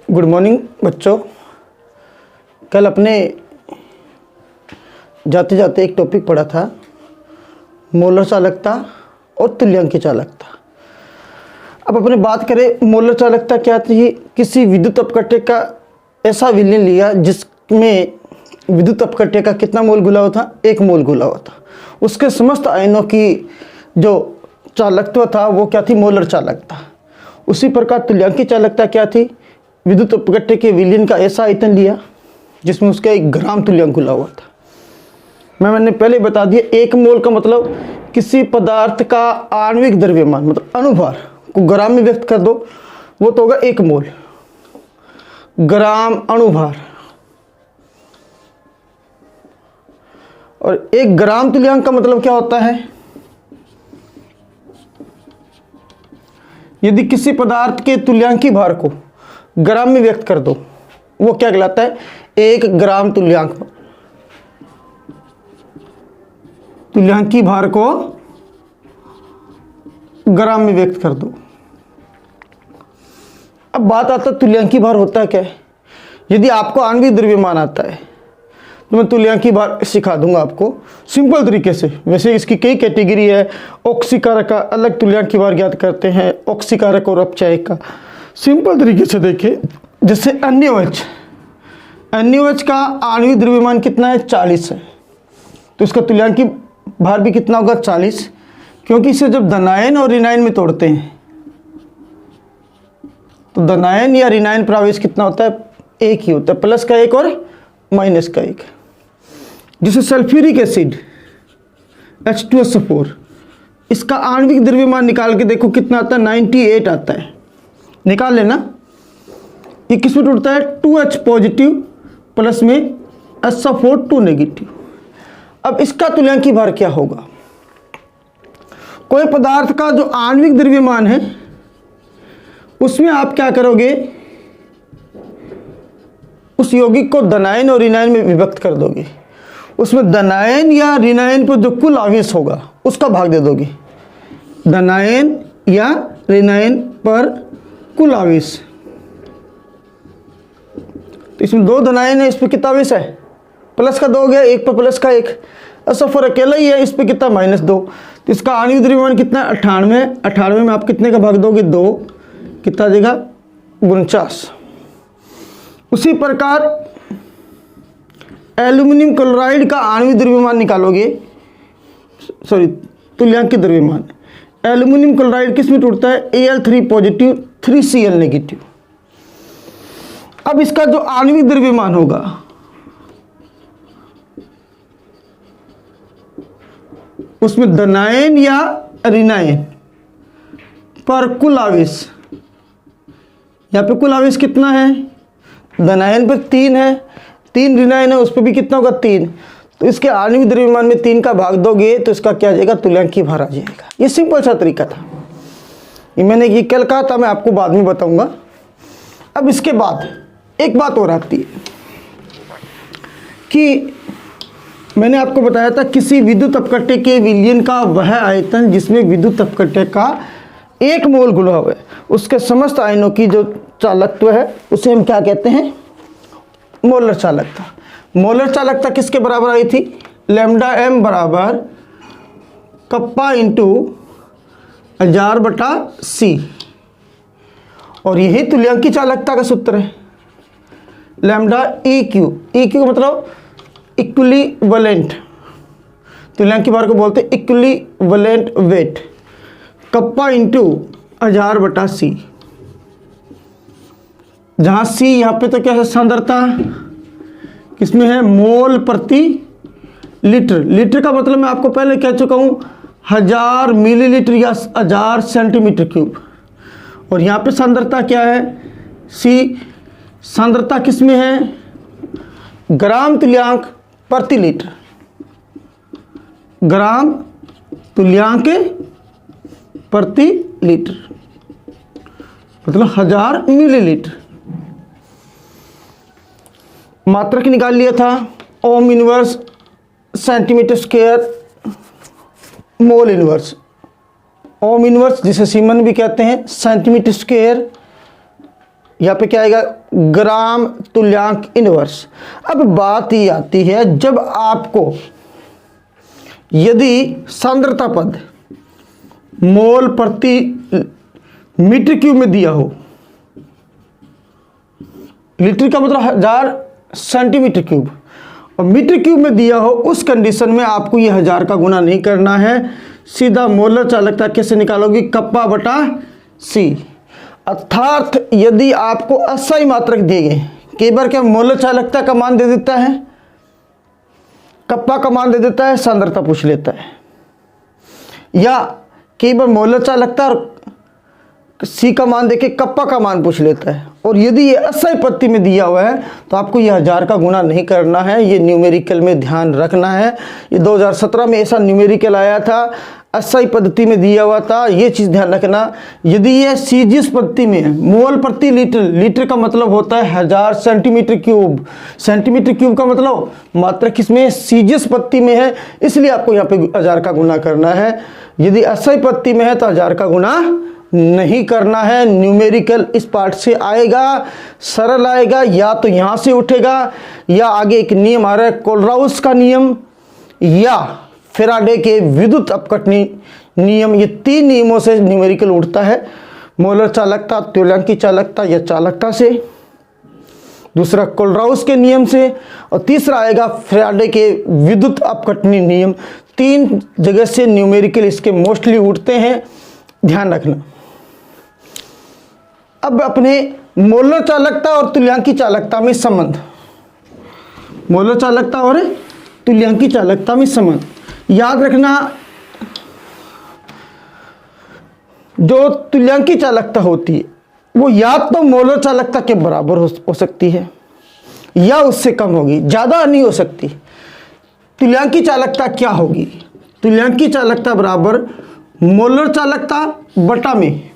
Good morning बच्चों। कल अपने जाते जाते एक टॉपिक पढ़ा था, मोलर चालकता और तुल्यांकी चालकता। अब अपने बात करें मोलर चालकता क्या थी। किसी विद्युत अपकट्य का ऐसा विलयन लिया जिसमें विद्युत अपकट्य का कितना मोल घुला हुआ था, 1 मोल घुला हुआ था। उसके समस्त आयनों की जो चालकत्व था वो क्या थी, मोलर चालकता। उसी प्रकार तुल्यांकी चालकता क्या थी, विद्युत अपकट्य के विलयन का ऐसा आयतन लिया जिसमें उसका 1 ग्राम तुल्यांक घुला हुआ था। मैंने पहले बता दिया 1 मोल का मतलब किसी पदार्थ का आणविक द्रव्यमान मतलब अनुभार को ग्राम में व्यक्त कर दो, वो तो होगा 1 मोल। ग्राम अणुभार और 1 ग्राम तुल्यांक का मतलब क्या होता है, यदि किसी पदार्थ के तुल्यांकी भार को ग्राम में व्यक्त कर दो वो क्या कहलाता है, 1 ग्राम तुल्यांक। तुल्यांकी भार को ग्राम में व्यक्त कर दो। अब बात आता है तुल्यांकी भार होता है क्या है। यदि आपको आणविक द्रव्यमान आता है तो मैं तुल्यांकी भार सिखा दूंगा आपको सिंपल तरीके से। वैसे इसकी कई कैटेगरी है, ऑक्सीकारक का अलग तुल्यांकी भार ज्ञात करते हैं, ऑक्सीकारक और अपचायक का। सिंपल तरीके से देखें, जैसे अन्य का आणविक द्रव्यमान कितना है, 40 है, तो इसका तुल्यांकी भार भी कितना होगा, 40, क्योंकि इसे जब धनायन और ऋणायन में तोड़ते हैं तो धनायन या ऋणायन प्रावेश कितना होता है, 1 ही होता है, प्लस का 1 और माइनस का 1। जैसे सल्फ्यूरिक एसिड H2SO4, इसका आणविक द्रव्यमान निकाल के देखो कितना आता है, 98 आता है, निकाल लेना। ये किसमें टूटता है, 2H पॉजिटिव प्लस में SO4 2 नेगेटिव। अब इसका तुल्यांकी भार क्या होगा। कोई पदार्थ का जो आणविक द्रव्यमान है उसमें आप क्या करोगे, उस यौगिक को धनायन और ऋणायन में विभक्त कर दोगे। उसमें धनायन या ऋणायन पर जो कुल आवेश होगा उसका भाग दे दोगे। धनायन या ऋणायन पर कुल आवेश, तो इसमें 2 धनायन है, इस पर कितना आवेश है, प्लस का 2 हो गया, 1 पर प्लस का 1। SO4 अकेला ही है, इस पर कितना, -2, तो इसका आणविक द्रव्यमान कितना है, 98 में आप कितने का भाग दोगे, 2, कितना आ जाएगा, 49। उसी प्रकार एल्यूमिनियम क्लोराइड का आणविक द्रव्यमान निकालोगे, सॉरी तुल्यांकी द्रव्यमान। एल्यूमिनियम क्लोराइड किस में टूटता है, Al3 पॉजिटिव 3Cl नेगेटिव। अब इसका जो आणविक द्रव्यमान होगा उसमें धनायन या ऋणायन पर कुल आवेश, यहाँ पे कुल आवेश कितना है, धनायन पर 3 है, 3 ऋणायन है, उस पर भी कितना होगा, 3। तो इसके आणविक द्रव्यमान में 3 का भाग दोगे तो इसका क्या आ जाएगा, तुल्यांकी भार आ जाएगा। ये सिंपल सा तरीका था, ये मैंने ये कल कहा था, मैं आपको बाद में बताऊंगा। अब इसके बाद एक बात और आती है कि मैंने आपको बताया था किसी विद्युत अपकट्य के विलयन का वह आयतन जिसमें विद्युत अपकट्य का 1 मोल घुला हुआ है, उसके समस्त आयनों की जो चालकत्व है उसे हम क्या कहते हैं, मोलर चालकता। मोलर चालकता किसके बराबर आई थी, लैम्डा m बराबर कप्पा इंटू 1000/c, और यही तुल्यांकी चालकता का सूत्र है, लैम्डा EQ का मतलब इक्विवेलेंट, तुल्यांकी भार को बोलते हैं equivalent weight, kappa into 1000/c, जहाँ c यहाँ पे तो क्या है, सांद्रता, किसमें है, मोल प्रति लीटर। लीटर का मतलब मैं आपको पहले कह चुका हूँ 1000 मिलीलीटर या 1000 सेंटीमीटर क्यूब, और यहाँ पे सांद्रता क्या है, c, सांद्रता किसमें है, ग्राम तुल्यांक प्रति लीटर, ग्राम तुल्यांक प्रति लीटर मतलब 1000 मिलीलीटर। मात्रक निकाल लिया था, ohm inverse centimetre square mole inverse. Ohm inverse जिसे सीमन भी कहते हैं, सेंटीमीटर स्क्वायर यहाँ पे क्या आएगा, ग्राम तुल्यांक इनवर्स। अब बात ये आती है, जब आपको यदि सांद्रता पद मोल प्रति मीटर क्यूब में दिया हो, लीटर का मतलब 1000 सेंटीमीटर क्यूब, और मीटर क्यूब में दिया हो, उस कंडीशन में आपको ये 1000 का गुना नहीं करना है, सीधा मोलर चालकता कैसे निकालोगे, कप्पा बटा सी। अर्थात यदि आपको अस्थायी मात्रक दिए गए, कई बार क्या मोलर चालकता का मान दे देता है, कप्पा का मान दे देता है, सांद्रता पूछ लेता है, या कई बार मोलर चालकता और सी का मान देके कप्पा का मान पूछ लेता है। और यदि ये अस्थायी पत्ती में दिया हुआ है तो आपको ये 1000 का गुना नहीं करना है, ये न्यूमेरिकल में ध्यान रखना है। ये 2017 में ऐसा न्यूमेरिकल आया था, अस्थायी पद्धति में दिया हुआ था, ये चीज़ ध्यान रखना। यदि ये सीजिस पद्धति में है, मोल प्रति लीटर, लीटर का मतलब होता है 1000 सेंटीमीटर क्यूब, सेंटीमीटर क्यूब का मतलब मात्रा किसमें, सीजिस पद्धति में है, इसलिए आपको यहाँ पे 1000 का गुना करना है। यदि अस्थायी पद्धति में है तो 1000 का गुना नहीं करना है। न्यूमेरिकल इस पार्ट से आएगा, सरल आएगा, या तो यहाँ से उठेगा, या आगे एक नियम आ रहा है कोलराउस का नियम, या फैराडे के विद्युत अपकटनी नियम। ये 3 नियमों से न्यूमेरिकल उठता है, मोलर चालकता, तुल्यांकी चालकता या चालकता से, दूसरा कोलराउस के नियम से, और तीसरा आएगा फैराडे के विद्युत अपकटनी नियम। 3 जगह से न्यूमेरिकल इसके मोस्टली उठते हैं, ध्यान रखना। अब अपने मोलर चालकता और तुल्यांकी चालकता में संबंध, मोलर चालकता और तुल्यांकी चालकता में संबंध याद रखना। जो तुल्यांकी चालकता होती है वो या तो मोलर चालकता के बराबर हो सकती है या उससे कम होगी, ज़्यादा नहीं हो सकती। तुल्यांकी चालकता क्या होगी, तुल्यांकी चालकता बराबर मोलर चालकता बटा में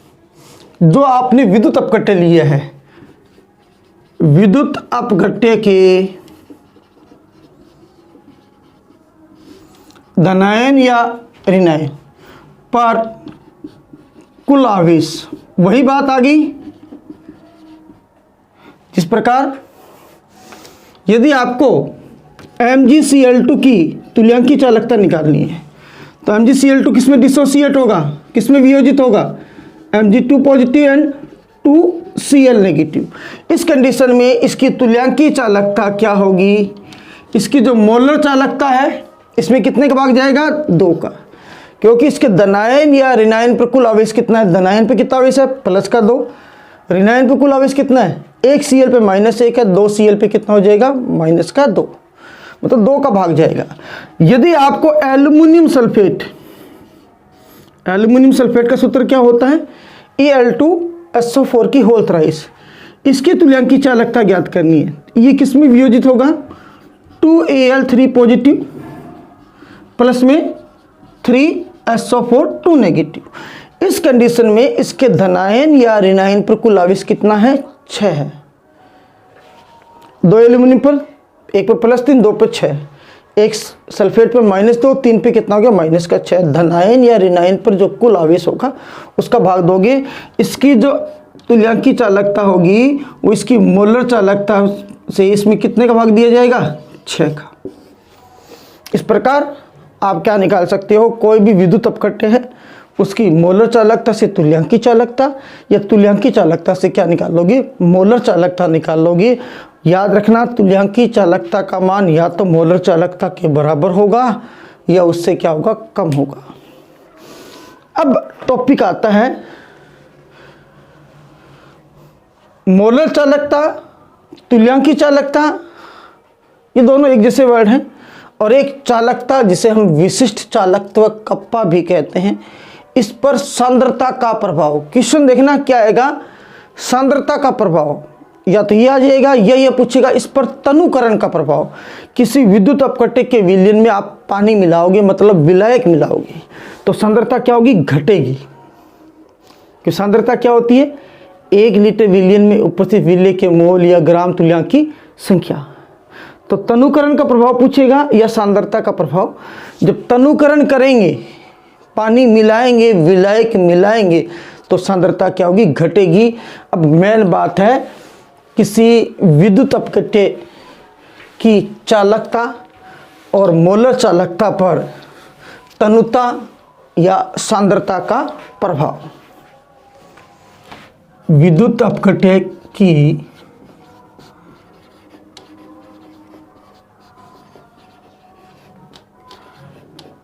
जो आपने विद्युत अपघट्य लिया है, विद्युत अपघट्य के धनायन या ऋणायन पर कुल आवेश, वही बात आ गई। जिस प्रकार यदि आपको MgCl2 की तुल्यांकी चालकता निकालनी है तो MgCl2 किसमें डिसोसिएट होगा, किसमें वियोजित होगा, Mg2 positive and 2Cl negative. इस कंडीशन में इसकी तुल्यांकी चालकता क्या होगी, इसकी जो मोलर चालकता है इसमें कितने का भाग जाएगा, 2 का, क्योंकि इसके धनायन या ऋणायन पर कुल आवेश कितना है, धनायन पे कितना आवेश है प्लस का 2, ऋणायन पे कुल आवेश कितना है, 1 Cl पे -1 है, 2 Cl पे कितना हो जाएगा माइनस का 2, मतलब 2 का भाग जाएगा। यदि आपको एल्युमिनियम सल्फेट, एल्युमिनियम सल्फेट का सूत्र क्या होता है, Al2SO4 की होल थ्राइस, इसकी तुल्यांकी चालकता ज्ञात करनी है। ये किस में वियोजित होगा, 2Al3 पॉजिटिव प्लस में 3SO4 2 नेगेटिव। इस कंडीशन में इसके धनायन या ऋणायन पर कुल आवेश कितना है, 6 है। 2 एल्यूमिनियम पर, 1 पर +3, 2 पर 6, 1 सल्फेट पर -2, 3 पे कितना हो गया माइनस का 6। धनायन या ऋणायन पर जो कुल आवेश होगा उसका भाग दोगे, इसकी जो तुल्यांकी चालकता होगी वो इसकी मोलर चालकता से इसमें कितने का भाग दिया जाएगा, 6 का। इस प्रकार आप क्या निकाल सकते हो, कोई भी विद्युत अपघट्य है उसकी मोलर चालकता से तुल्यांकी चालकता, या तुल्यांकी चालकता से क्या निकाल लोगे, मोलर चालकता निकाल लोगे। याद रखना तुल्यांकी चालकता का मान या तो मोलर चालकता के बराबर होगा या उससे क्या होगा, कम होगा। अब टॉपिक आता है मोलर चालकता, तुल्यांकी चालकता, ये दोनों एक जैसे वर्ड हैं, और एक चालकता जिसे हम विशिष्ट चालकत्व कप्पा भी कहते हैं, इस पर सांद्रता का प्रभाव। क्वेश्चन देखना क्या आएगा, सांद्रता का प्रभाव, या तो ये आ जाएगा या ये पूछेगा इस पर तनुकरण का प्रभाव। किसी विद्युत अपघट्य के विलयन में आप पानी मिलाओगे, मतलब विलायक मिलाओगे, तो सांद्रता क्या होगी, घटेगी। कि सांद्रता क्या होती है, 1 लीटर विलयन में उपस्थित विलय के मोल या ग्राम तुल्यांकी संख्या। तो तनुकरण का प्रभाव पूछेगा या सांद्रता का प्रभाव। जब तनुकरण करेंगे, पानी मिलाएंगे, विलायक मिलाएंगे, तो सांद्रता क्या होगी, घटेगी। अब मेन बात है किसी विद्युत अपकट्टे की चालकता और मोलर चालकता पर तनुता या सांद्रता का प्रभाव। विद्युत अपकट्टे की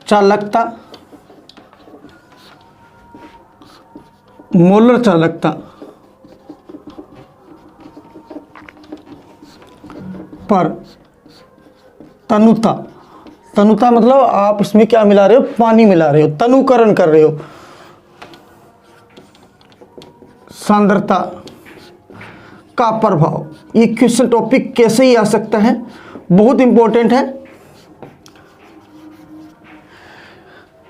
चालकता, मोलर चालकता पर तनुता, तनुता मतलब आप इसमें क्या मिला रहे हो, पानी मिला रहे हो, तनुकरण कर रहे हो। सांद्रता का प्रभाव, ये क्वेश्चन टॉपिक कैसे ही आ सकता है, बहुत इंपॉर्टेंट है।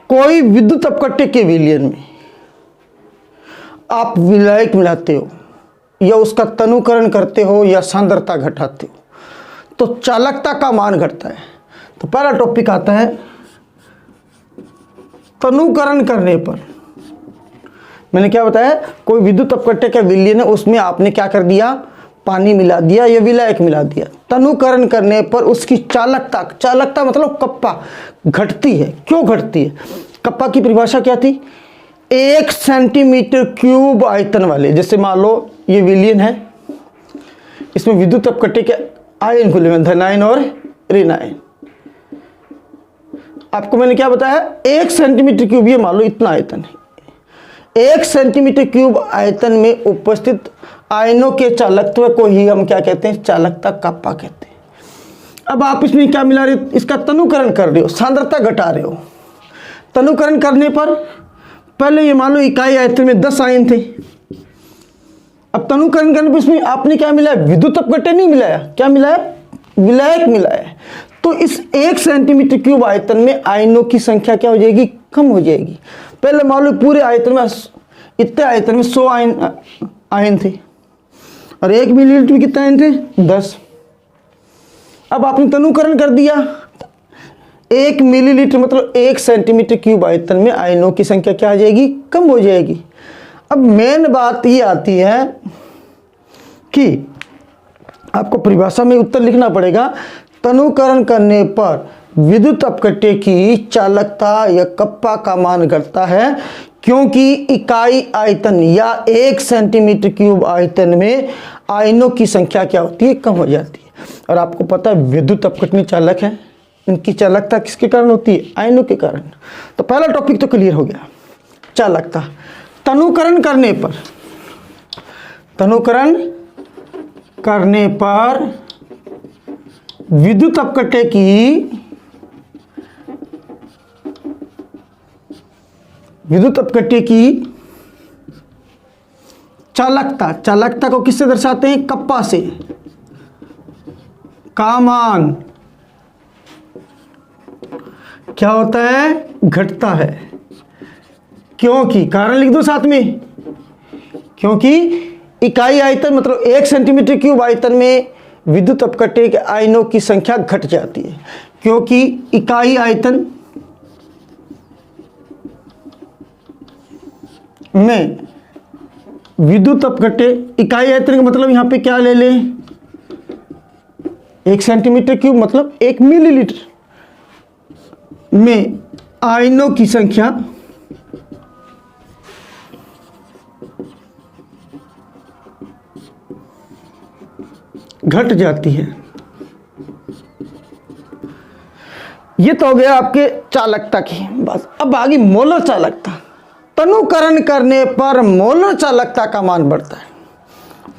कोई विद्युत अपकट्टे के विलयन में आप विलायक मिलाते हो या उसका तनुकरण करते हो या सांद्रता घटाते हो तो चालकता का मान घटता है। तो पहला टॉपिक आता है तनुकरण करने पर। मैंने क्या बताया, कोई विद्युत अपकट्टे का विलयन है, उसमें आपने क्या कर दिया, पानी मिला दिया या विलायक मिला दिया। तनुकरण करने पर उसकी चालकता, चालकता मतलब कप्पा, घटती है। क्यों घटती है? कप्पा की परिभाषा क्या थी, 1 सेंटीमीटर क्यूब आयतन वाले, जैसे मान लो ये विलयन है, इसमें विद्युत अपकट्टे के आयन खुले हुए, धन आयन और ऋण आयन। आपको मैंने क्या बताया, 1 सेंटीमीटर क्यूब, ये मान लो इतना आयतन है, 1 सेंटीमीटर क्यूब आयतन में उपस्थित आयनों के चालकत्व को ही हम क्या कहते हैं, चालकता कप्पा कहते हैं। अब आप इसमें क्या मिला रहे हो, इसका तनुकरण कर रहे हो, सांद्रता घटा रहे हो। तनुकरण करने पर पहले ये मान लो इकाई आयतन में 10 आयन थे, अब तनुकरण करने पर इसमें आपने क्या मिलाया, विद्युत अपकट्टे नहीं मिलाया, क्या मिलाया, विलायक मिलाया। तो इस 1 सेंटीमीटर क्यूब आयतन में आयनों की संख्या क्या हो जाएगी, कम हो जाएगी। पहले मान लो पूरे आयतन में, इतने आयतन में 100 आयन थे और 1 मिलीलीटर में कितने आयन थे, 10। अब आपने तनुकरण कर दिया, 1 मिलीलीटर मतलब 1 सेंटीमीटर क्यूब आयतन में आयनों की संख्या क्या आ जाएगी, कम हो जाएगी। अब मेन बात ये आती है कि आपको परिभाषा में उत्तर लिखना पड़ेगा, तनुकरण करने पर विद्युत अपकट्टे की चालकता या कप्पा का मान घटता है क्योंकि इकाई आयतन या 1 सेंटीमीटर क्यूब आयतन में आयनों की संख्या क्या होती है, कम हो जाती है। और आपको पता है विद्युत अपकट्टे चालक है, इनकी चालकता किसके कारण होती है, आयनों के कारण। तो पहला टॉपिक तो क्लियर हो गया, चालकता। तनुकरण करने पर, तनुकरण करने पर विद्युत अपकट्टे की, विद्युत अपकट्टे की चालकता, चालकता को किससे दर्शाते हैं, कप्पा से, का मान क्या होता है, घटता है। क्योंकि, कारण लिख दो साथ में, क्योंकि इकाई आयतन मतलब 1 सेंटीमीटर क्यूब आयतन में विद्युत अपकट्टे के आयनों की संख्या घट जाती है, क्योंकि इकाई आयतन में विद्युत अपकट्टे, इकाई आयतन का मतलब यहां पे क्या ले लें, 1 सेंटीमीटर क्यूब मतलब 1 मिलीलीटर में आयनों की संख्या घट जाती है। ये तो हो गया आपके चालकता की बस। अब आगे मोलर चालकता। तनुकरण करने पर मोलर चालकता का मान बढ़ता है।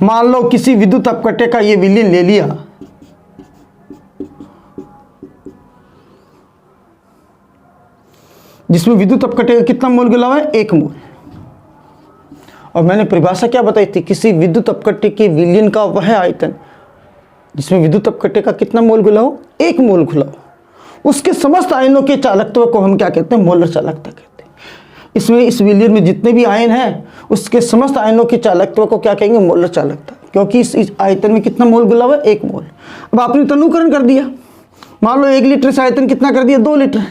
मान लो किसी विद्युत अपकट्टे का ये विलयन ले लिया, जिसमें विद्युत अपकट्टे का कितना मोल घुला हुआ है, 1 मोल। और मैंने परिभाषा क्या बताई थी, किसी विद्युत अपकट्टे के विलयन का वह आयतन जिसमें विद्युत अपकट्टे का कितना मोल घुला हो, 1 मोल घुला हो, उसके समस्त आयनों के चालकत्व को हम क्या कहते हैं, मोलर चालकता कहते हैं। इसमें इस विलयन में जितने भी आयन हैं उसके समस्त आयनों के चालकत्व को क्या कहेंगे, मोलर चालकता, क्योंकि इस आयतन में कितना मोल घुला हुआ है, 1 मोल। अब आपने तनुकरण कर दिया, मान लो 1 लीटर से आयतन कितना कर दिया, 2 लीटर।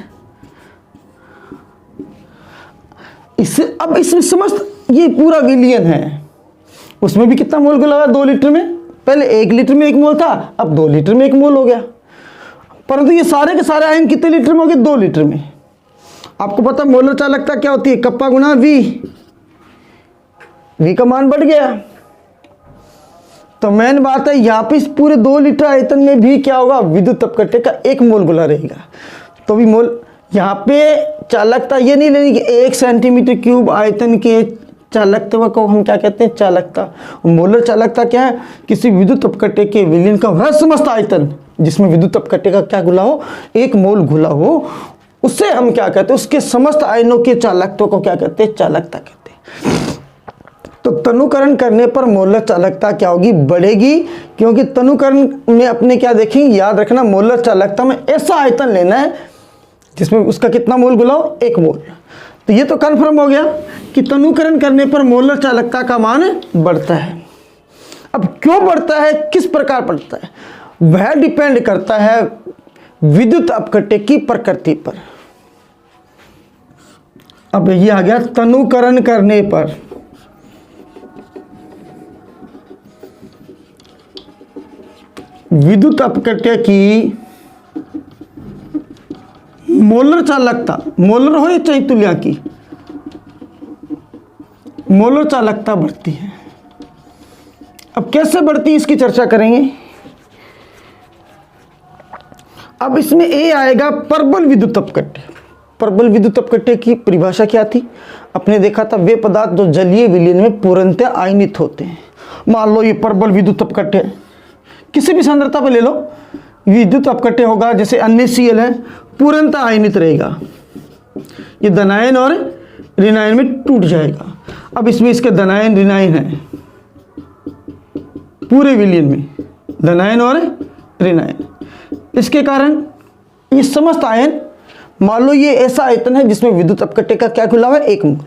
इससे अब इसमें समस्त ये पूरा विलियन है, उसमें भी कितना मोल घुला हुआ है 2 लीटर में। पहले 1 लीटर में 1 मोल था, अब 2 लीटर में 1 मोल हो गया। परंतु ये सारे के सारे आयन कितने लीटर में हो गए? 2 लीटर में। आपको पता मोलर चालकता क्या होती है? कप्पा गुना वी, वी का मान बढ़ गया। तो मेन बात है यहाँ पे इस पूरे 2 लीटर आयतन में भी क्या होगा? विद्युत अपकट्टे का 1 मोल घुला रहेगा। तो भी मोल यहाँ पे चालकता ये नहीं लेनी कि 1 सेंटीमीटर क्यूब आयतन के चालकता को हम क्या कहते हैं? चालकता। मोलर चालकता क्या है? किसी विद्युत अपकट्टे के विलयन का वह समस्त आयतन जिसमें विद्युत अपकट्टे का क्या घुला हो? 1 मोल घुला हो, उससे हम क्या कहते हैं? उसके समस्त आयनों के चालकत्व को क्या कहते हैं? चालकता कहते हैं। तो तनुकरण करने पर मोलर चालकता क्या होगी? बढ़ेगी, क्योंकि तनुकरण में अपने क्या देखेंगे? याद रखना, मोलर चालकता में ऐसा आयतन लेना है जिसमें उसका कितना मोल घुला हो? 1 मोल। तो ये तो कन्फर्म हो गया कि तनुकरण करने पर मोलर चालकता का मान बढ़ता है। अब क्यों बढ़ता है, किस प्रकार बढ़ता है, वह डिपेंड करता है विद्युत अपकट्टे की प्रकृति पर। अब ये आ गया तनुकरण करने पर विद्युत अपकट्टे की मोलर चालकता, मोलर हो या चाहे तुल्य की, मोलर चालकता बढ़ती है। अब कैसे बढ़ती है इसकी चर्चा करेंगे। अब इसमें ए आएगा प्रबल विद्युत अपकट्टे। प्रबल विद्युत अपकट्टे की परिभाषा क्या थी? अपने देखा था वे पदार्थ जो जलीय विलयन में पूर्णतः आयनित होते हैं। मान लो ये प्रबल विद्युत अपकट्टे, किसी भी सांद्रता पर ले लो, विद्युत अपकट्टे होगा, जैसे NaCl है, पूर्णतः आयनित रहेगा। ये धनायन और ऋणायन में टूट जाएगा। अब इसमें इसके धनायन ऋणायन है पूरे विलयन में, धनायन और ऋणायन। इसके कारण ये समस्त आयन, मान लो ये ऐसा आयतन है जिसमें विद्युत अपकट्टे का क्या खुला हुआ है? 1 मोल।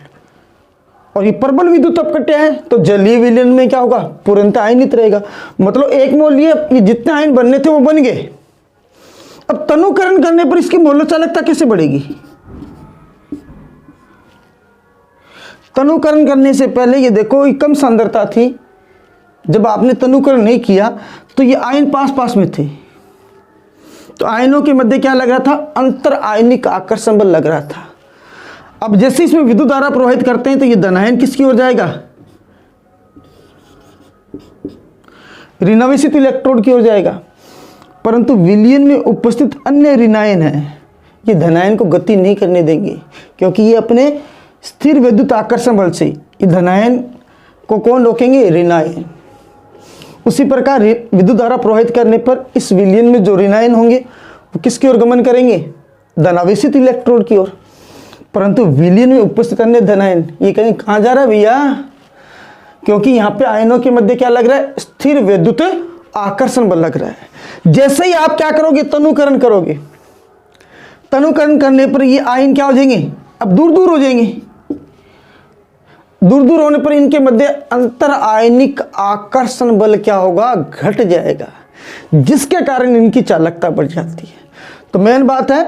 और ये प्रबल विद्युत अपकट्टे हैं तो जलीय विलयन में क्या होगा? पूर्णतः आयनित रहेगा। मतलब 1 मोल ये जितने आयन बनने थे वो बन गए। अब तनुकरण करने पर इसकी मोलर चालकता कैसे बढ़ेगी? तनुकरण करने से पहले ये देखो, ये कम सांद्रता थी। जब आपने तनुकरण नहीं किया तो ये आयन पास पास में थे, तो आयनों के मध्य क्या लग रहा था? अंतर आयनिक आकर्षण बल लग रहा था। अब जैसे इसमें विद्युत धारा प्रवाहित करते हैं तो ये धनायन किसकी ओर जाएगा? ऋणावेशित इलेक्ट्रोड की ओर जाएगा। परंतु विलयन में उपस्थित अन्य ऋणायन है, ये धनायन को गति नहीं करने देंगे, क्योंकि ये अपने स्थिर विद्युत आकर्षण बल से ये धनायन को कौन रोकेंगे? ऋणायन। उसी प्रकार विद्युत धारा प्रवाहित करने पर इस विलयन में जो ऋणायन होंगे वो किसकी ओर गमन करेंगे? धनावेशित इलेक्ट्रोड की ओर। परंतु विलयन में उपस्थित अन्य धनायन ये कहीं कहाँ जा रहा है भैया? क्योंकि यहाँ पे आयनों के मध्य क्या लग रहा है? स्थिर विद्युत आकर्षण बल लग रहा है। जैसे ही आप क्या करोगे? तनुकरण करोगे। तनुकरण करने पर ये आयन क्या हो जाएंगे? अब दूर दूर हो जाएंगे। दूर दूर होने पर इनके मध्य अंतर आयनिक आकर्षण बल क्या होगा? घट जाएगा, जिसके कारण इनकी चालकता बढ़ जाती है। तो मेन बात है,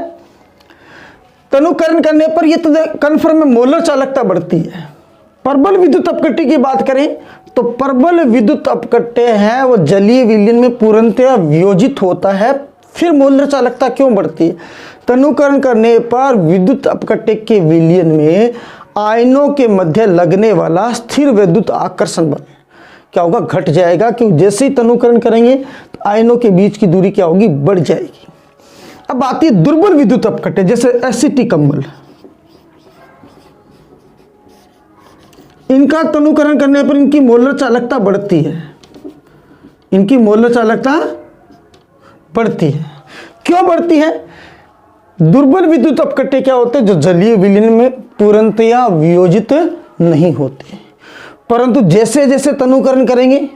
तनुकरण करने पर ये तो कन्फर्म में मोलर चालकता बढ़ती है। प्रबल विद्युत अपकट्टे की बात करें तो प्रबल विद्युत अपकट्टे है वो जलीय विलयन में पूर्णतः वियोजित होता है। फिर मोलर चालकता क्यों बढ़ती है? तनुकरण करने पर विद्युत अपकट्टे के विलयन में आयनों के मध्य लगने वाला स्थिर विद्युत आकर्षण बल क्या होगा? घट जाएगा। क्योंकि जैसे ही तनुकरण करेंगे तो आयनों के बीच की दूरी क्या होगी? बढ़ जाएगी। अब आती है दुर्बल विद्युत अपकट्टे, जैसे एसिटिक अम्ल। इनका तनुकरण करने पर इनकी मोलर चालकता बढ़ती है। इनकी मोलर चालकता बढ़ती है। क्यों बढ़ती है? दुर्बल विद्युत अपकट्टे क्या होते हैं? जो जलीय विलयन में पूर्णतया वियोजित नहीं होते, परंतु जैसे जैसे तनुकरण करेंगे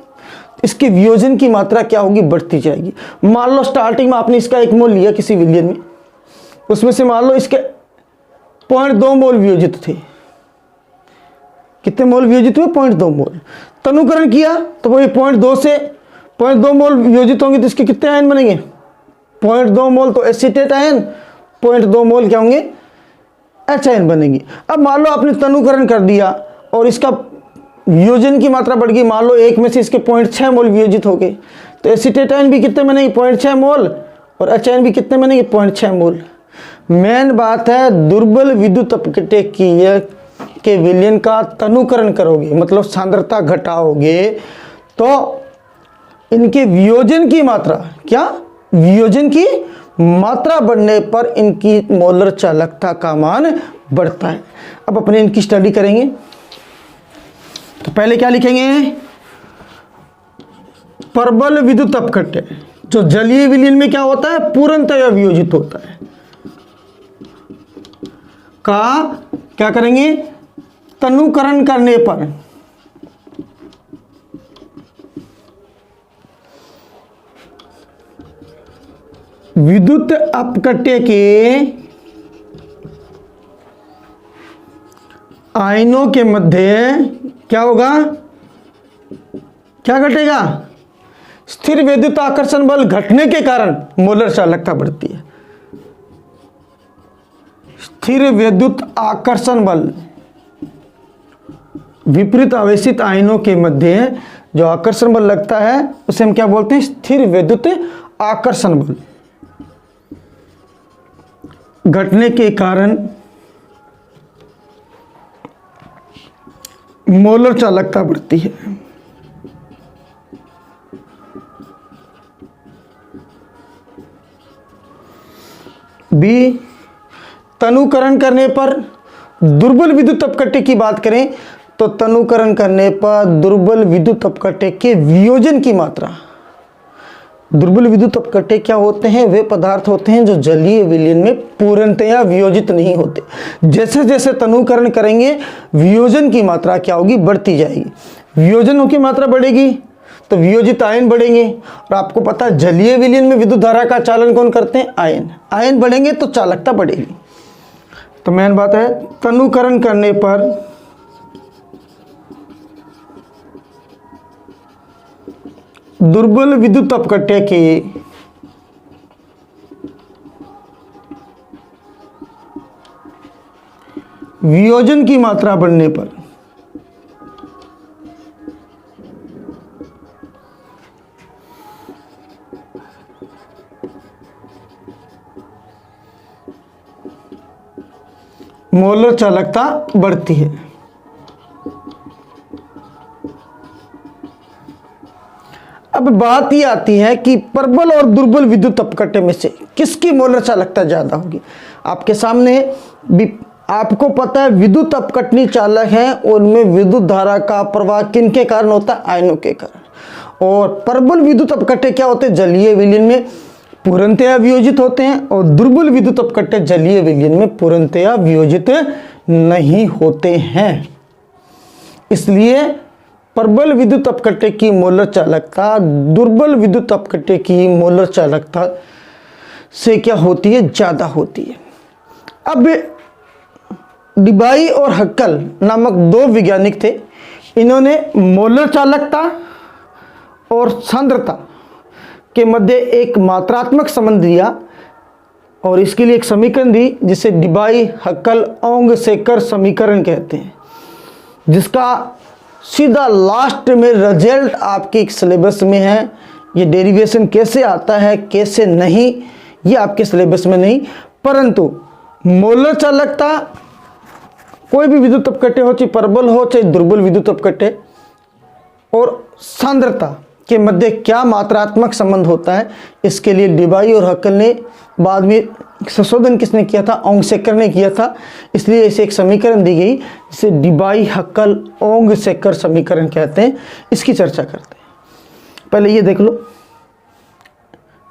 इसके वियोजन की मात्रा क्या होगी? बढ़ती जाएगी। मान लो स्टार्टिंग में आपने इसका 1 मोल लिया किसी विलयन में, उसमें से मान लो इसके 0.2 मोल वियोजित थे। कितने मोल वियोजित हुए? 0.2 मोल। तनुकरण किया तो वही 0.2 से 0.2 मोल वियोजित होंगे तो इसके कितने आयन बनेंगे? 0.2 मोल तो एसीटेट आयन, 0.2 मोल क्या होंगे? H आयन बनेंगे। अब मान लो आपने तनुकरण कर दिया और इसका वियोजन की मात्रा बढ़ गई, मान लो एक में से इसके 0.6 मोल वियोजित हो गए, तो एसीटेटाइन भी कितने बनेगी 0.6 मोल, और एचाइन भी कितने बनेगी 0.6 मोल। मेन बात है दुर्बल विद्युत अपकटीय के विलयन का तनुकरण करोगे, मतलब सांद्रता घटाओगे, तो इनके वियोजन की मात्रा, क्या वियोजन की मात्रा बढ़ने पर इनकी मोलर चालकता का मान बढ़ता है। अब अपने इनकी स्टडी करेंगे, तो पहले क्या लिखेंगे, प्रबल विद्युत अपकट्य जो जलीय विलयन में क्या होता है, पूर्णतया वियोजित होता है, का क्या करेंगे, तनुकरण करने पर विद्युत अपकट्य के आयनों के मध्य क्या होगा, क्या घटेगा, स्थिर विद्युत आकर्षण बल घटने के कारण मोलर चालकता बढ़ती है। स्थिर विद्युत आकर्षण बल, विपरीत आवेशित आयनों के मध्य जो आकर्षण बल लगता है उसे हम क्या बोलते हैं, स्थिर विद्युत आकर्षण बल घटने के कारण मोलर चालकता बढ़ती है। बी, तनुकरण करने पर दुर्बल विद्युत अपकट्य की बात करें तो तनुकरण करने पर दुर्बल विद्युत अपकट्य के वियोजन की मात्रा, दुर्बल विद्युत अपकट्य क्या होते हैं, वे पदार्थ होते हैं जो जलीय विलयन में पूर्णतया वियोजित नहीं होते। जैसे जैसे तनुकरण करेंगे वियोजन की मात्रा क्या होगी, बढ़ती जाएगी। वियोजनों की मात्रा बढ़ेगी तो वियोजित आयन बढ़ेंगे, और आपको पता है जलीय विलयन में विद्युत धारा का चालन कौन करते हैं, आयन। आयन बढ़ेंगे तो चालकता बढ़ेगी। तो मेन बात है तनुकरण करने पर दुर्बल विद्युत अपकट्य के वियोजन की मात्रा बढ़ने पर मोलर चालकता बढ़ती है। अब बात ये आती है कि प्रबल और दुर्बल विद्युत अपकट्य में से किसकी मोलर चालकता ज्यादा होगी। आपके सामने भी आपको पता है विद्युत अपकटनी चालक हैं, उनमें विद्युत धारा का प्रवाह किनके कारण होता है, आयनों के कारण। और प्रबल विद्युत अपकट्य क्या होते हैं, जलीय विलयन में पूर्णतया वियोजित होते हैं, और दुर्बल विद्युत अपकट्य जलीय विलयन में पूर्णतया वियोजित नहीं होते हैं। इसलिए प्रबल विद्युत अपकट्य की मोलर चालकता दुर्बल विद्युत अपकट्य की मोलर चालकता से क्या होती है, ज्यादा होती है। अब डिबाई और हक्कल नामक दो वैज्ञानिक थे, इन्होंने मोलर चालकता और सांद्रता के मध्य एक मात्रात्मक संबंध दिया, और इसके लिए एक समीकरण दी जिसे डिबाई हक्कल ओंग-सेकर समीकरण कहते हैं, जिसका सीधा लास्ट में रिजल्ट आपके सिलेबस में है। ये डेरिवेशन कैसे आता है कैसे नहीं, ये आपके सिलेबस में नहीं, परंतु मोलर चालकता कोई भी विद्युत अपकट्य हो, चाहे प्रबल हो चाहे दुर्बल विद्युत अपकट्य, और सांद्रता के मध्य क्या मात्रात्मक संबंध होता है, इसके लिए डिबाई और हक्कल ने बाद में संशोधन किसने किया था, ओंग-सेकर ने किया था। इसलिए इसे एक समीकरण दी गई जिसे डिबाई हक्कल ओंग-सेकर समीकरण कहते हैं। इसकी चर्चा करते हैं। पहले ये देख लो,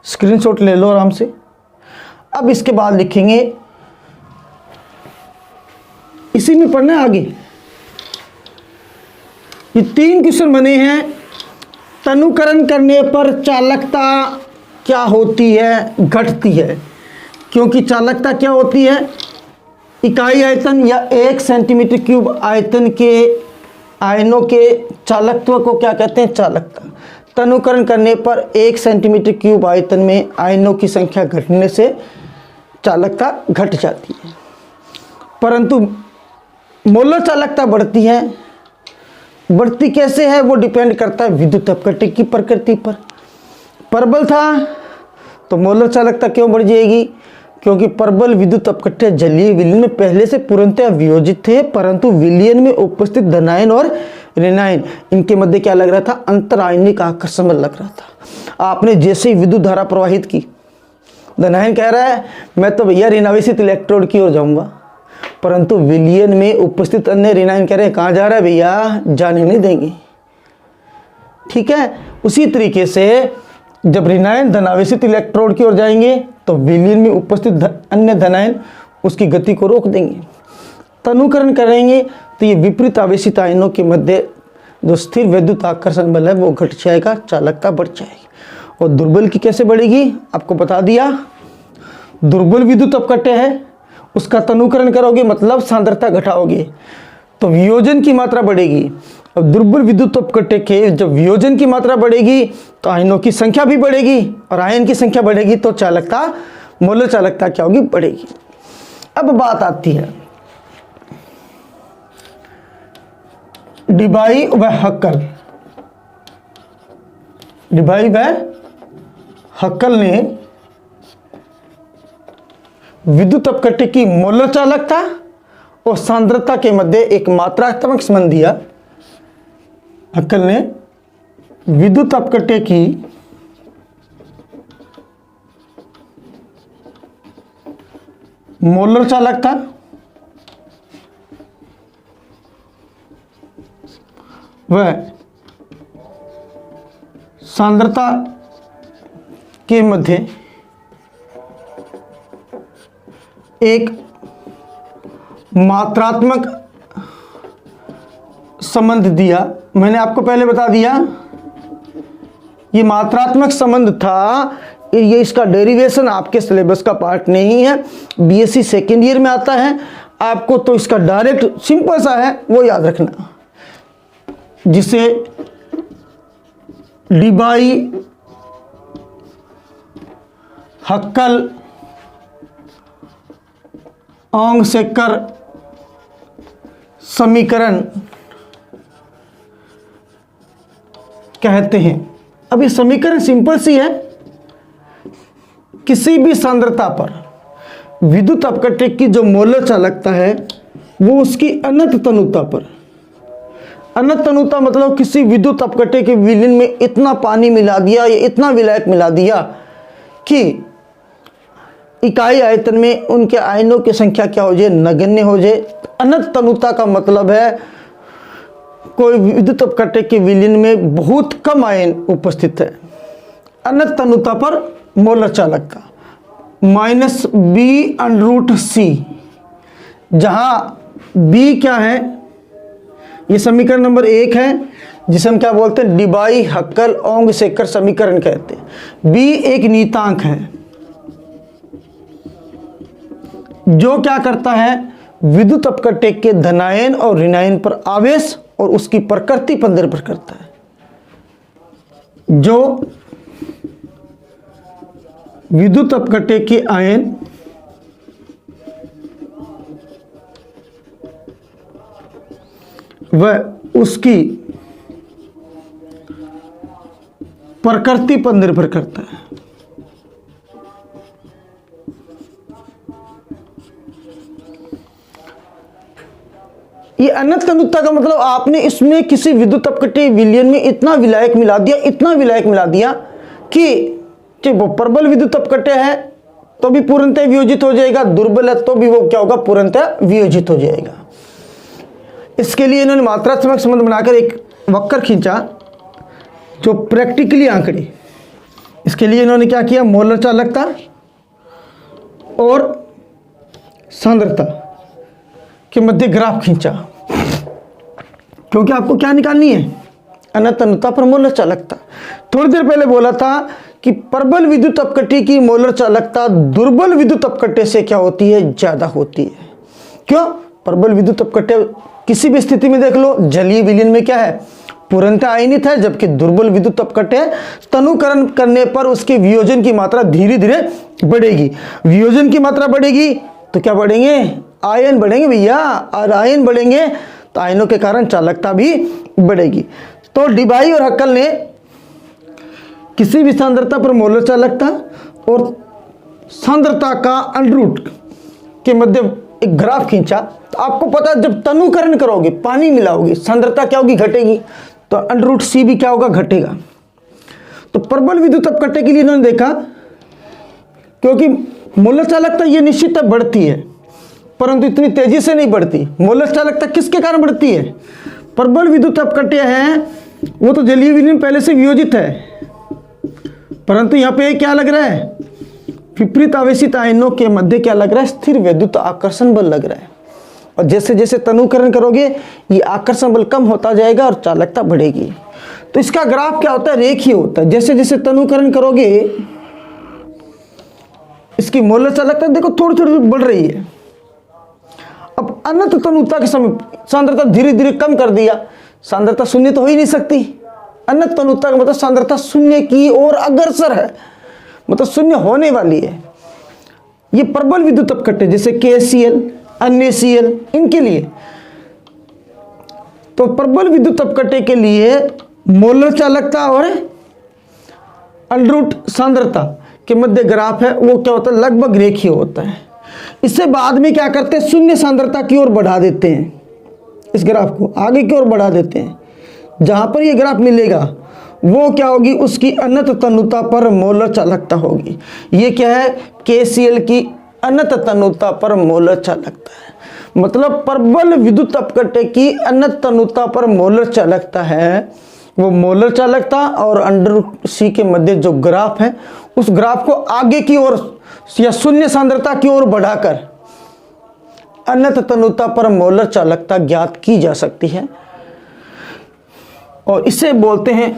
स्क्रीनशॉट ले लो आराम से। अब इसके बाद लिखेंगे, इसी में पढ़ना है आगे। ये 3 क्वेश्चन बने हैं। तनुकरण करने पर चालकता क्या होती है, घटती है, क्योंकि चालकता क्या होती है, इकाई आयतन या 1 सेंटीमीटर क्यूब आयतन के आयनों के चालकत्व को क्या कहते हैं, चालकता। तनुकरण करने पर 1 सेंटीमीटर क्यूब आयतन में आयनों की संख्या घटने से चालकता घट जाती है, परंतु मोलर चालकता बढ़ती है बढ़ती कैसे है वो डिपेंड करता है विद्युत अपकटे की प्रकृति पर। परबल था तो मोलर चालकता क्यों बढ़ जाएगी? क्योंकि परबल विद्युत अपकटे जलीय विलयन में पहले से पूर्णतः वियोजित थे, परंतु विलयन में उपस्थित धनायन और ऋणायन इनके मध्य क्या लग रहा था? अंतरायनिक आकर्षण लग रहा था। आपने जैसे ही विद्युत धारा प्रवाहित की, धनायन कह रहा है मैं तो भैया ऋणावेशित इलेक्ट्रोड की ओर जाऊंगा, परंतु विलयन में उपस्थित अन्य ऋणायन कह रहे हैं कहाँ जा रहा है भैया? जाने नहीं देंगे। ठीक है, उसी तरीके से जब ऋणायन धनावेशित इलेक्ट्रोड की ओर जाएंगे तो विलयन में उपस्थित अन्य धनायन उसकी गति को रोक देंगे। तनुकरण करेंगे तो ये विपरीत आवेशित आयनों के मध्य जो स्थिर विद्युत आकर्षण बल है वो घट जाएगा, चालकता बढ़ जाएगी। और दुर्बल की कैसे बढ़ेगी? आपको बता दिया, दुर्बल विद्युत अपकटे है उसका तनुकरण करोगे मतलब सांद्रता घटाओगे तो वियोजन की मात्रा बढ़ेगी। अब दुर्बल विद्युत अपकटे के जब वियोजन की मात्रा बढ़ेगी तो आयनों की संख्या भी बढ़ेगी, और आयन की संख्या बढ़ेगी तो चालकता, मोलर चालकता क्या होगी? बढ़ेगी। अब बात आती है डिबाई व हक्कल। डिबाई व हक्कल ने विद्युत अपकटे की मोलर चालकता और सांद्रता के मध्य एक मात्रात्मक संबंध दिया। हक्कल ने विद्युत अपकटे की मोलर चालकता व सांद्रता के मध्य एक मात्रात्मक संबंध दिया। मैंने आपको पहले बता दिया ये मात्रात्मक संबंध था, ये इसका डेरिवेशन आपके सिलेबस का पार्ट नहीं है, बीएससी सेकेंड ईयर में आता है आपको, तो इसका डायरेक्ट सिंपल सा है वो याद रखना, जिसे डिबाई हक्कल ओंग-सेकर समीकरण कहते हैं। अब ये समीकरण सिंपल सी है, किसी भी सांद्रता पर विद्युत अपकटे की जो मोलर चालकता है वो उसकी अनंत तनुता पर, अनंत तनुता मतलब किसी विद्युत अपकटे के विलयन में इतना पानी मिला दिया या इतना विलायक मिला दिया कि इकाई आयतन में उनके आयनों की संख्या क्या हो जाए? नगण्य हो जाए। अनंत तनुता का मतलब है कोई विद्युत अपकटे के विलयन में बहुत कम आयन उपस्थित है। अनंत तनुता पर मोलर चालकता -b√c, जहां b क्या है? ये समीकरण नंबर 1 है जिसे हम क्या बोलते हैं? डिबाई हक्कल ओंग-सेकर समीकरण कहते हैं। b एक नियतांक है जो क्या करता है? विद्युत अपकटे के धनायन और ऋणायन पर आवेश और उसकी प्रकृति पर निर्भर करता है। जो विद्युत अपकटे के आयन व उसकी प्रकृति पर निर्भर करता है। ये अनंत तनुता का मतलब आपने इसमें किसी विद्युत अपकटे विलयन में इतना विलायक मिला दिया, इतना विलायक मिला दिया कि वो प्रबल विद्युत अपकटे है तो भी पूर्णतः वियोजित हो जाएगा, दुर्बल है तो भी वो क्या होगा? पूर्णतः वियोजित हो जाएगा। इसके लिए इन्होंने मात्रात्मक संबंध बनाकर एक वक्र खींचा जो प्रैक्टिकली आंकड़े। इसके लिए इन्होंने क्या किया? मोलर चालकता और सांद्रता के मध्य ग्राफ खींचा, क्योंकि आपको क्या निकालनी है? अनंत तनुता पर मोलर चालकता। थोड़ी देर पहले बोला था कि प्रबल विद्युत अपकटे की मोलर चालकता दुर्बल विद्युत अपकटे से क्या होती है? ज्यादा होती है। क्यों? प्रबल विद्युत अपकटे किसी भी स्थिति में देख लो, जलीय विलयन में क्या है? पूर्णतः आयनित है, जबकि दुर्बल विद्युत अपकटे तनुकरण करने पर उसके वियोजन की मात्रा धीरे धीरे बढ़ेगी। वियोजन की मात्रा बढ़ेगी तो क्या बढ़ेंगे? आयन बढ़ेंगे भैया, और आयन बढ़ेंगे तो आयनों के कारण चालकता भी बढ़ेगी। तो डिबाई और हक्कल ने किसी भी सांद्रता पर मोलर चालकता और सांद्रता का अंडर रूट के मध्य एक ग्राफ खींचा। तो आपको पता है जब तनुकरण करोगे, पानी मिलाओगे, सांद्रता क्या होगी, घटेगी। तो अंडर रूट सी भी क्या होगा, घटेगा। तो प्रबल विद्युत अपकट्टे के लिए इन्होंने देखा, क्योंकि मोलर चालकता ये निश्चित बढ़ती है परंतु इतनी तेजी से नहीं बढ़ती। मोलर चालकता किसके कारण बढ़ती है, प्रबल विद्युत अपकट्टे हैं वो तो जलीय विलीन पहले से वियोजित है, परंतु यहाँ पे क्या लग रहा है, विपरीत आवेशित आयनों के मध्य क्या लग रहा है, स्थिर विद्युत आकर्षण बल लग रहा है। और जैसे जैसे तनुकरण करोगे ये आकर्षण बल कम होता जाएगा और चालकता बढ़ेगी। तो इसका ग्राफ क्या होता है, रेखीय होता है। जैसे जैसे तनुकरण करोगे इसकी मोलर चालकता देखो थोड़ी थोड़ी बढ़ रही है। अब अनंत तनुता के समय सांद्रता धीरे धीरे कम कर दिया, सांद्रता शून्य तो हो ही नहीं सकती। अनंत तनुता का मतलब सांद्रता शून्य की ओर अग्रसर है, मतलब शून्य होने वाली है। ये प्रबल विद्युत अपकट्टे जैसे KCl, NaCl इनके लिए। तो प्रबल विद्युत अपकट्टे के लिए मोलर चालकता और अंडर रूट सांद्रता के मध्य ग्राफ है वो क्या होता है, लगभग रेखीय होता है। इससे बाद में क्या करते हैं, शून्य सांद्रता की ओर बढ़ा देते हैं, इस ग्राफ को आगे की ओर बढ़ा देते हैं। जहां पर ये ग्राफ मिलेगा वो क्या होगी, उसकी अनंत तनुता पर मोलर चालकता होगी। ये क्या है, KCl की अनंत तनुता पर मोलर चालकता है। मतलब प्रबल विद्युत अपकट्टे की अनंत तनुता पर मोलर चालकता है, वो मोलर चालकता और अंडर रूट सी के मध्य जो ग्राफ है उस ग्राफ को आगे की ओर या शून्य सांद्रता की ओर बढ़ाकर अनंत तनुता पर मोलर चालकता ज्ञात की जा सकती है। और इसे बोलते हैं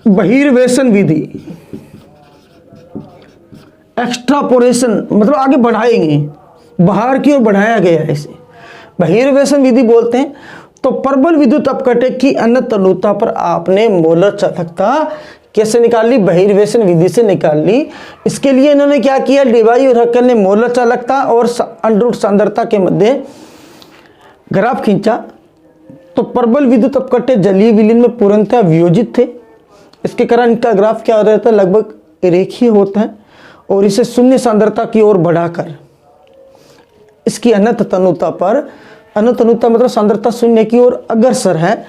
बहिर्वेशन विधि, एक्सट्रापोलेशन, मतलब आगे बढ़ाएंगे, बाहर की ओर बढ़ाया गया है, इसे बहिर्वेशन विधि बोलते हैं। तो प्रबल विद्युत अपकट्टे की अनंत तनुता पर आपने मोलर चालकता कैसे निकाल ली, बहिर्वेशन विधि से निकाल ली। इसके लिए इन्होंने क्या किया, डिबाई और हक्कल ने मोलर चालकता और अंडर रूट सांद्रता के मध्य ग्राफ खींचा। तो प्रबल विद्युत अपकट्टे जलीय विलीन में पूर्णतः वियोजित थे, इसके कारण इनका ग्राफ क्या हो रहता है, लगभग रेखीय होता है। और इसे शून्य सांद्रता की ओर बढ़ाकर इसकी अनंत तनुता पर, अनंत तनुता मतलब सांद्रता शून्य की ओर अग्रसर है,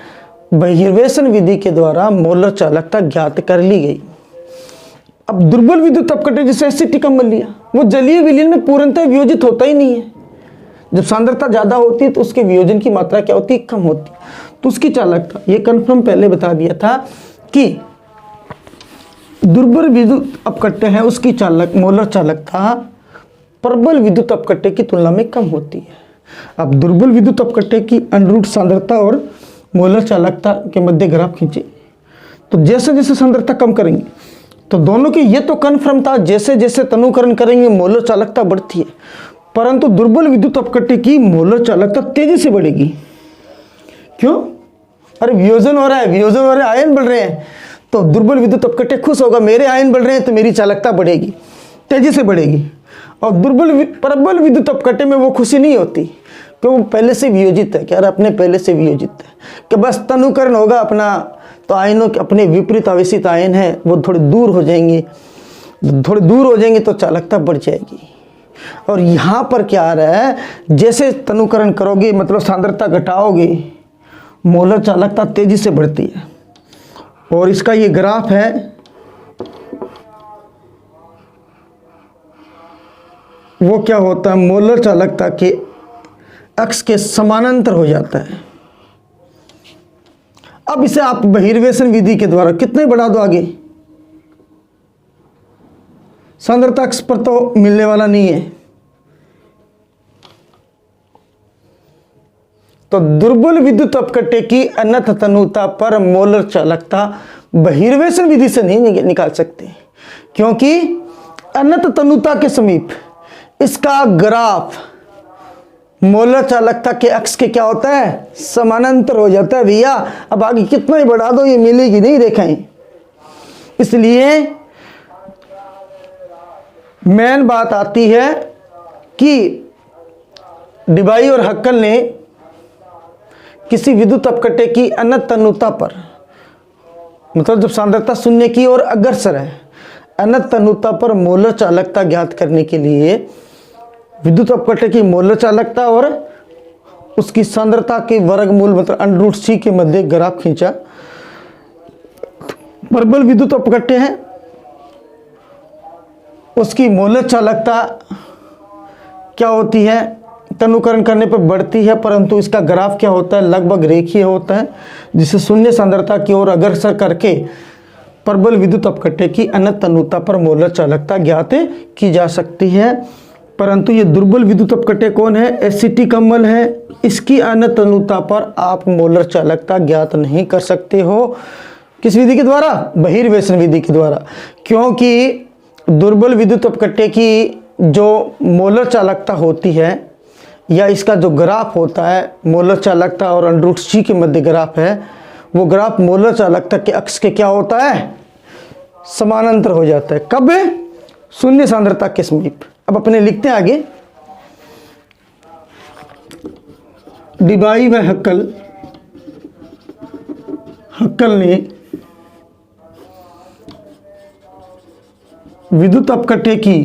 बहिर्वेशन विधि के द्वारा मोलर चालकता ज्ञात कर ली गई। अब दुर्बल विद्युत अपकट्टे जैसे एसिटिक अम्लीय, वो जलीय विलीन में पूर्णतः वियोजित होता ही नहीं है। जब सांद्रता ज्यादा होती है तो उसके वियोजन की मात्रा क्या होती है, कम होती है। तो उसकी चालकता, ये कन्फर्म पहले बता दिया था कि दुर्बल विद्युत अपकट्टे हैं उसकी मोलर चालकता प्रबल विद्युत अपकट्टे की तुलना में कम होती है। अब दुर्बल विद्युत अपकट्टे की अंडर रूट सांद्रता और मोलर चालकता के मध्य ग्राफ खींचे। तो जैसे जैसे सांद्रता कम करेंगे तो दोनों की ये तो कन्फर्म था, जैसे जैसे तनुकरण करेंगे मोलर चालकता बढ़ती है, परंतु दुर्बल विद्युत अपकट्टे की मोलर चालकता तेजी से बढ़ेगी। क्यों, अरे वियोजन हो रहा है, वियोजन हो रहा है, आयन बढ़ रहे हैं। तो दुर्बल विद्युत अपकट्टे खुश होगा, मेरे आयन बढ़ रहे हैं तो मेरी चालकता बढ़ेगी, तेजी से बढ़ेगी। और प्रबल विद्युत अपकट्टे में वो खुशी नहीं होती क्योंकि वो पहले से वियोजित है, क्या अपने पहले से वियोजित है कि बस तनुकरण होगा अपना तो आयनों के अपने विपरीत आवेशित आयन है वो थोड़े दूर हो जाएंगे, थोड़े दूर हो जाएंगे तो चालकता बढ़ जाएगी। और यहाँ पर क्या आ रहा है, जैसे तनुकरण करोगे मतलब सांद्रता घटाओगे मोलर चालकता तेजी से बढ़ती है। और इसका ये ग्राफ है, वो क्या होता है, मोलर चालकता के अक्ष के समानांतर हो जाता है। अब इसे आप बहिर्वेशन विधि के द्वारा कितने बढ़ा दो आगे, सांद्रता अक्ष पर तो मिलने वाला नहीं है। तो दुर्बल विद्युत अपकट्टे की अनंत तनुता पर मोलर चालकता बहिर्वेशन विधि से नहीं निकाल सकते, क्योंकि अनंत तनुता के समीप इसका ग्राफ मोलर चालकता के अक्ष के क्या होता है, समानांतर हो जाता है भैया। अब आगे कितना ही बढ़ा दो ये मिलेगी नहीं रेखाएं। इसलिए मेन बात आती है कि डिबाई और हक्कल ने किसी विद्युत अपकटे की अनतनुता पर, मतलब जब सांद्रता शून्य की ओर अग्रसर है, अनतनुता पर मोलर चालकता ज्ञात करने के लिए विद्युत अपकटे की मोलर चालकता और उसकी सांद्रता के वर्गमूल मतलब √c के मध्य ग्राफ खींचा। प्रबल विद्युत अपकटे हैं, उसकी मोलर चालकता क्या होती है, तनुकरण करने पर बढ़ती है, परंतु इसका ग्राफ क्या होता है, लगभग रेखीय होता है, जिसे शून्य सांद्रता की ओर अग्रसर करके प्रबल विद्युत अपकटे की अनतनुता पर मोलर चालकता ज्ञात की जा सकती है। परंतु ये दुर्बल विद्युत अपकटे कौन है, एसिटिक अम्ल है, इसकी अनतनुता पर आप मोलर चालकता ज्ञात नहीं कर सकते हो। किस विधि के द्वारा, बहिर्वेशन विधि के द्वारा, क्योंकि दुर्बल विद्युत अपकटे की जो मोलर चालकता होती है या इसका जो ग्राफ होता है, मोलर चालकता और √c के मध्य ग्राफ है, वो ग्राफ मोलर चालकता के अक्ष के क्या होता है, समानांतर हो जाता है। कब, शून्य सांद्रता के समीप। अब अपने लिखते हैं आगे, डिबाई व हक्कल ने विद्युत अपकटे की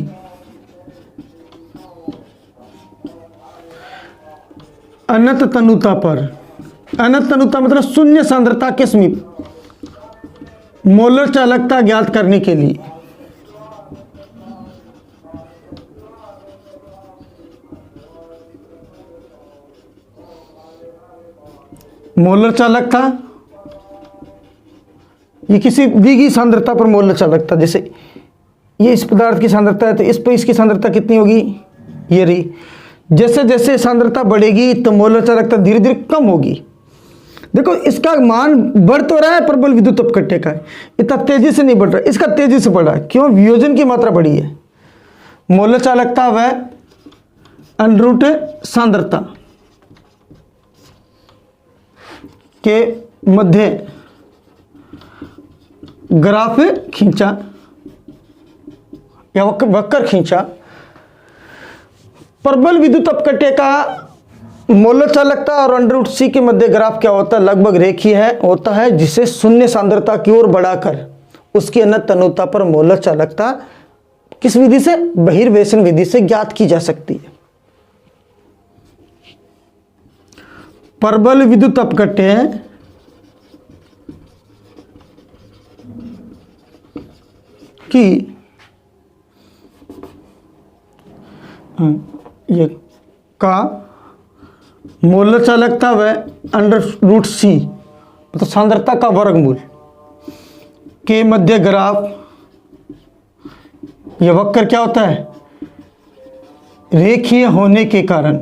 अनंत तनुता पर, अनंत तनुता मतलब शून्य सांद्रता के समीप मोलर चालकता ज्ञात करने के लिए मोलर चालकता, ये किसी दी गई सांद्रता पर मोलर चालकता, जैसे ये इस पदार्थ की सांद्रता है तो इस पर इसकी सांद्रता कितनी होगी, ये रही। जैसे जैसे सांद्रता बढ़ेगी तो मोलर चालकता धीरे धीरे कम होगी। देखो इसका मान बढ़ तो रहा है प्रबल विद्युत अपकटे का, इतना तेजी से नहीं बढ़ रहा, इसका तेजी से बढ़ा है। क्यों, वियोजन की मात्रा बढ़ी है। मोलर चालकता व अनरूट सांद्रता के मध्य ग्राफ खींचा या वक्र खींचा। प्रबल विद्युत अपकटे का मोलर चालकता और √c के मध्य ग्राफ क्या होता है, लगभग रेखीय है होता है, जिसे शून्य सांद्रता की ओर बढ़ाकर उसकी अनंतनुता पर मोलर चालकता किस विधि से, बहिर्वेशन विधि से ज्ञात की जा सकती है। प्रबल विद्युत अपकटे की ये का मोलर चालकता व √c मतलब सांद्रता का वर्गमूल के मध्य ग्राफ, यह वक्र क्या होता है, रेखीय होने के कारण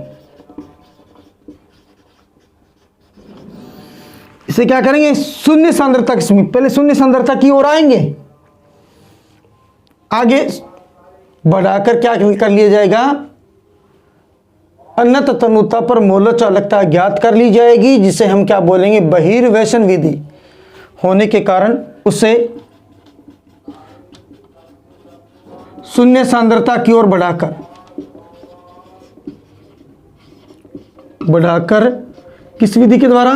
इसे क्या करेंगे, शून्य सांद्रता के समीप, पहले शून्य सांद्रता की ओर आएंगे, आगे बढ़ाकर क्या कर लिया जाएगा, अनंत तनुता पर मोलर चालकता ज्ञात कर ली जाएगी, जिसे हम क्या बोलेंगे, बहिर्वेशन विधि होने के कारण उसे शून्य सांद्रता की ओर बढ़ाकर किस विधि के द्वारा,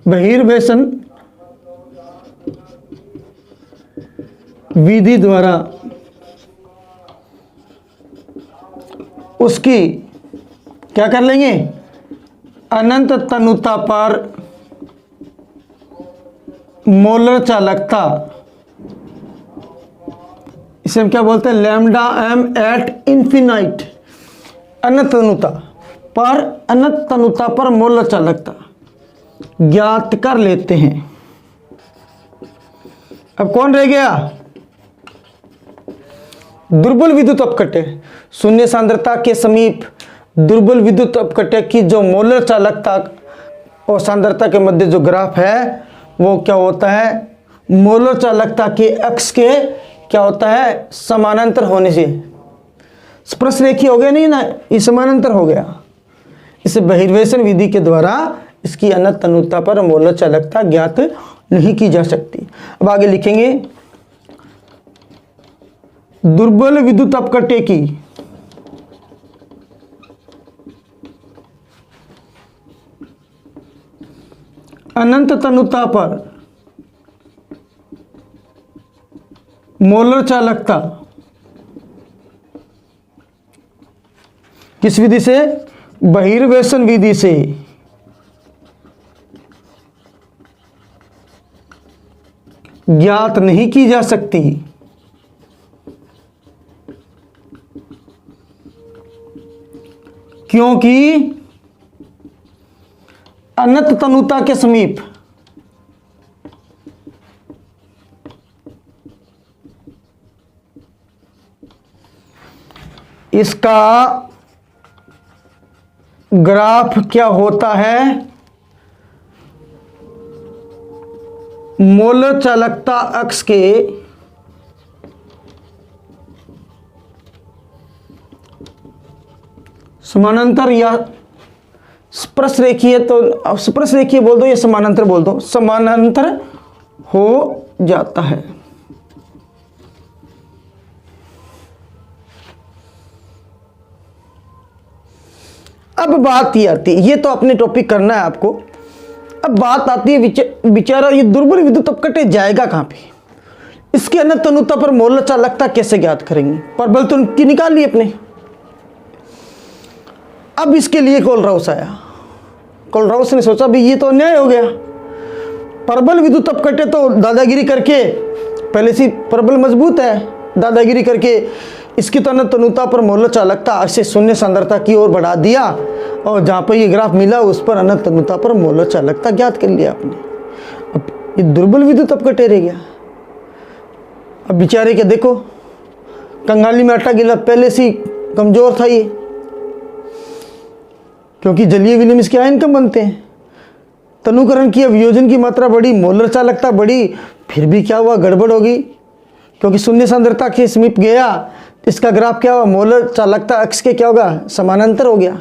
बहिर्वेशन विधि द्वारा उसकी क्या कर लेंगे, अनंत तनुता पर मोलर चालकता, इसे हम क्या बोलते हैं, λm एट इंफिनाइट, अनंत तनुता पर मोलर चालकता ज्ञात कर लेते हैं। अब कौन रह गया, दुर्बल विद्युत अपकटे। शून्य सांद्रता के समीप दुर्बल विद्युत अपकटे की जो मोलर चालकता और सांद्रता के मध्य जो ग्राफ है वो क्या होता है, मोलर चालकता के अक्ष के क्या होता है, समानांतर होने से, स्पर्शरेखीय हो गया नहीं ना, ये समानांतर हो गया। इसे बहिर्वेशन विधि के द्वारा इसकी अनंत तनुता पर मोलर चालकता ज्ञात नहीं की जा सकती। अब आगे लिखेंगे, दुर्बल विद्युत अपकटे की अनंत तनुता पर मोलर चालकता किस विधि से? बहिर्वेशन विधि से। ज्ञात नहीं की जा सकती। क्योंकि अनंत तनुता के समीप इसका ग्राफ क्या होता है? मोलर चालकता अक्ष के समानांतर या स्पर्श रेखीय, तो स्पर्श रेखीय बोल दो या समानांतर बोल दो, समानांतर हो जाता है। अब बात ये आती है, ये तो अपने टॉपिक करना है आपको। अब बात आती है बेचारा ये दुर्बल विद्युत अपकटे जाएगा कहां पे? इसके अनंत तनुता पर मोलर चालकता कैसे ज्ञात करेंगे? परबल तो उनकी निकाल ली अपने। अब इसके लिए कोलराउस आया। कोलराउस ने सोचा भी ये तो अन्याय हो गया, परबल विद्युत अपकटे तो दादागिरी करके, पहले से परबल मजबूत है, दादागिरी करके इसकी तो अनंत तनुता पर मोलर चालकता ऐसे शून्य सांद्रता की ओर बढ़ा दिया, और जहां पर ये ग्राफ मिला उस पर अनंत तनुता पर मोलर चालकता ज्ञात कर लिया आपने। अब ये दुर्बल विद्युत अपकटे रह गया। अब बेचारे के देखो कंगाली में आटा गिला, पहले से कमजोर था ये, क्योंकि जलीय विनिमय इसके आयन कम बनते हैं। तनुकरण की अभियोजन की मात्रा बढ़ी, मोलर चालकता बढ़ी, फिर भी क्या हुआ? गड़बड़ होगी, क्योंकि शून्य सांद्रता के समीप गया, इसका ग्राफ क्या हुआ? मोलर चालकता अक्ष के क्या होगा? समानांतर हो गया।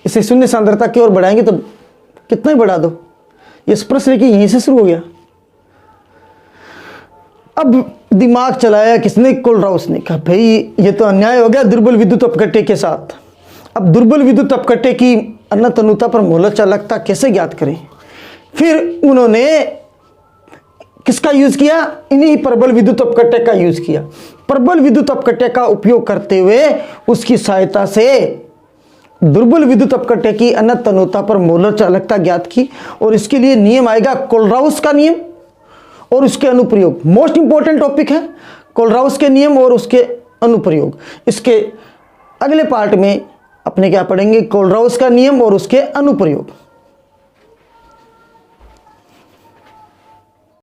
इसे शून्य सांद्रता की ओर बढ़ाएंगे तो कितना ही बढ़ा दो, ये स्पर्श रेखा यहीं से शुरू हो गया। अब दिमाग चलाया किसने? कोलराउस ने। कहा भाई ये तो अन्याय हो गया दुर्बल विद्युत अपकटे के साथ। अब दुर्बल विद्युत अपकटे की अनंत तनुता पर मोलर चालकता कैसे ज्ञात करें? फिर उन्होंने किसका यूज किया? इन्हीं प्रबल विद्युत अपकटे का यूज किया। प्रबल विद्युत अपकटे का उपयोग करते हुए उसकी सहायता से दुर्बल विद्युत अपकटे की अनंत तनुता पर मोलर चालकता ज्ञात की। और इसके लिए नियम आएगा कोलराउस का नियम और उसके अनुप्रयोग। मोस्ट इंपॉर्टेंट टॉपिक है कोलराउस के नियम और उसके अनुप्रयोग। इसके अगले पार्ट में अपने क्या पढ़ेंगे? कोलराउस का नियम और उसके अनुप्रयोग।